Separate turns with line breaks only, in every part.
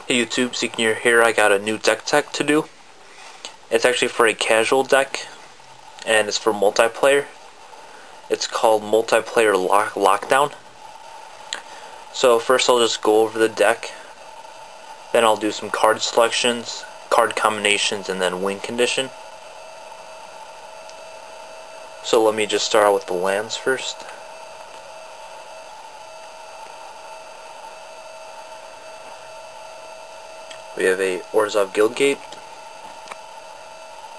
Hey YouTube, Seeking here. I got a new deck tech to do. It's actually for a casual deck, and it's for multiplayer. It's called Multiplayer Lockdown. So first I'll just go over the deck, then I'll do some card selections, card combinations, and then win condition. So let me just start out with the lands first. We have a Orzhov Guildgate,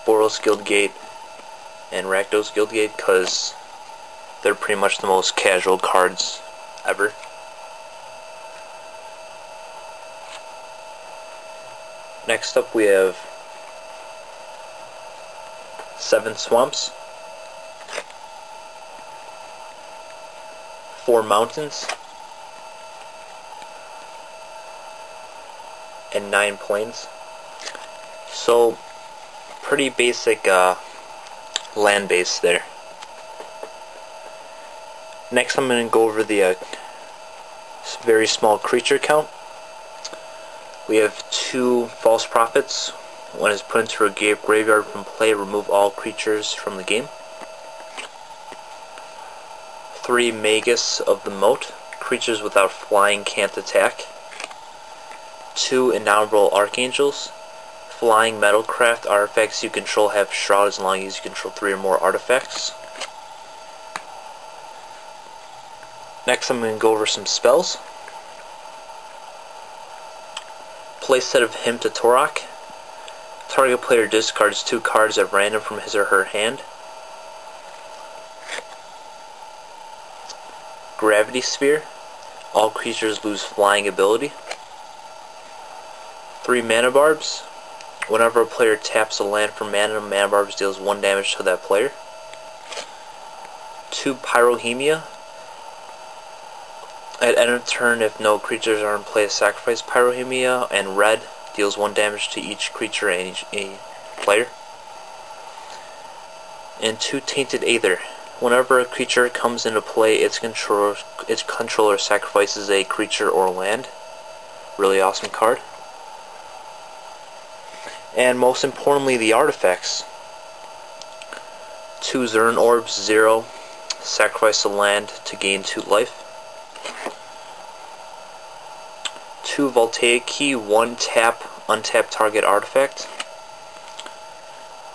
Boros Guildgate, and Rakdos Guildgate because they're pretty much the most casual cards ever. Next up we have 7 Swamps, 4 Mountains, and 9 Plains. So pretty basic land base there. Next I'm going to go over the very small creature count. We have 2 False Prophets. One is put into a graveyard from play, remove all creatures from the game. 3 Magus of the Moat. Creatures without flying can't attack. 2 Innumerable Archangels. Flying Metalcraft artifacts you control have Shroud as long as you control 3 or more artifacts. Next I'm going to go over some spells. Play set of Hymn to Torok. Target player discards 2 cards at random from his or her hand. Gravity Sphere. All creatures lose flying ability. 3 Mana Barbs. Whenever a player taps a land for mana, Mana Barbs deals 1 damage to that player. 2 Pyrohemia. At end of turn, if no creatures are in play, sacrifice Pyrohemia, and red deals 1 damage to each creature and each player. And 2 Tainted Aether. Whenever a creature comes into play, its controller sacrifices a creature or land. Really awesome card. And most importantly, the artifacts. 2 Zern Orbs, 0. Sacrifice a land to gain 2 life. 2 Voltaic Key, 1 tap, untap target artifact.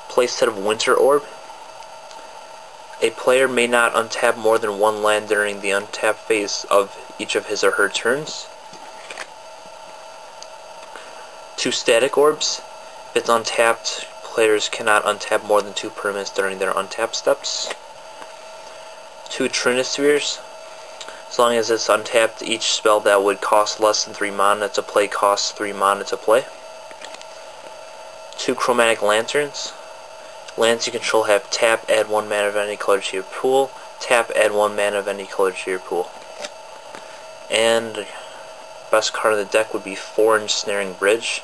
Play set of Winter Orb. A player may not untap more than 1 land during the untap phase of each of his or her turns. 2 Static Orbs. If it's untapped, players cannot untap more than 2 permanents during their untap steps. 2 Trinispheres. As long as it's untapped, each spell that would cost less than 3 mana to play costs 3 mana to play. 2 Chromatic Lanterns. Lands you control have tap, add 1 mana of any color to your pool. Tap, add 1 mana of any color to your pool. And best card of the deck would be 4 Ensnaring Bridge.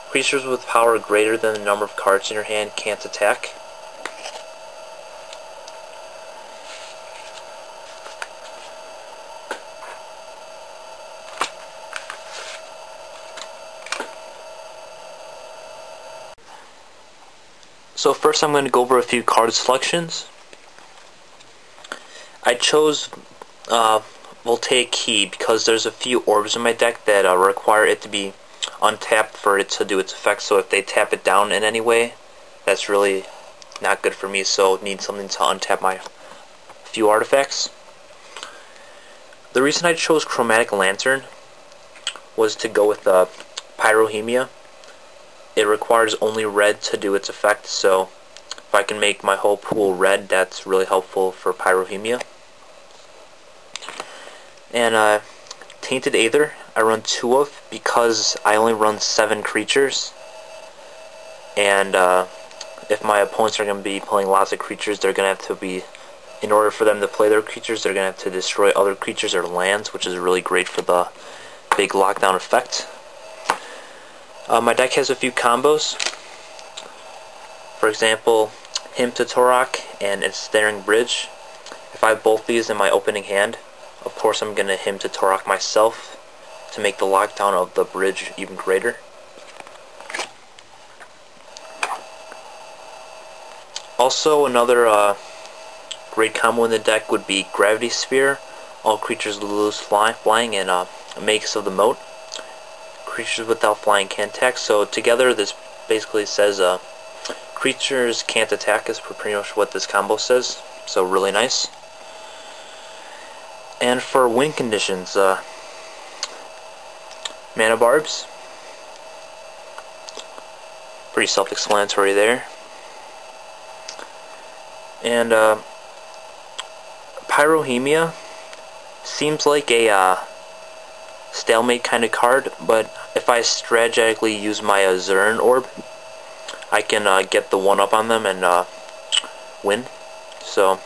Creatures with power greater than the number of cards in your hand can't attack. So first I'm going to go over a few card selections. I chose Voltaic Key because there's a few orbs in my deck that require it to be untapped for it to do its effect, so if they tap it down in any way, that's really not good for me, so need something to untap my few artifacts. The reason I chose Chromatic Lantern was to go with Pyrohemia. It requires only red to do its effect, so if I can make my whole pool red, that's really helpful for Pyrohemia. And Tainted Aether, I run 2 of because I only run 7 creatures. And if my opponents are going to be playing lots of creatures, they're going to have to be, in order for them to play their creatures, they're going to have to destroy other creatures or lands, which is really great for the big lockdown effect. My deck has a few combos. For example, Hymn to Torok and Ensnaring Bridge. If I have both these in my opening hand, of course I'm going to Hymn to Torok myself to make the lockdown of the bridge even greater. Also, another great combo in the deck would be Gravity Sphere. All creatures lose flying and makes of the moat. Creatures without flying can't attack. So together, this basically says creatures can't attack is pretty much what this combo says. So really nice. And for win conditions, mana barbs. Pretty self-explanatory there. And Pyrohemia seems like a stalemate kind of card, but if I strategically use my Zern Orb, I can get the 1-up on them and win. So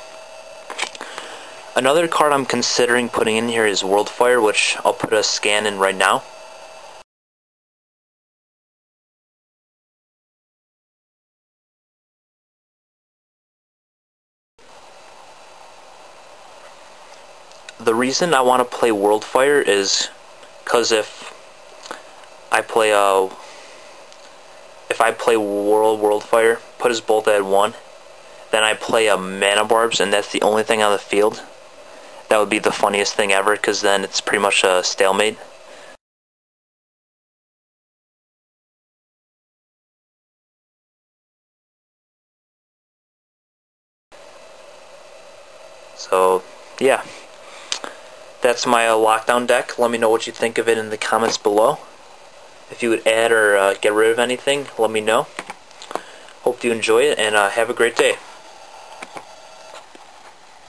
another card I'm considering putting in here is Worldfire, which I'll put a scan in right now. The reason I want to play Worldfire is because if I play Worldfire, put us both at 1, then I play a Mana Barbs, and that's the only thing on the field. That would be the funniest thing ever, because then it's pretty much a stalemate. So yeah, that's my lockdown deck. Let me know what you think of it in the comments below. If you would add or get rid of anything, let me know. Hope you enjoy it, and have a great day.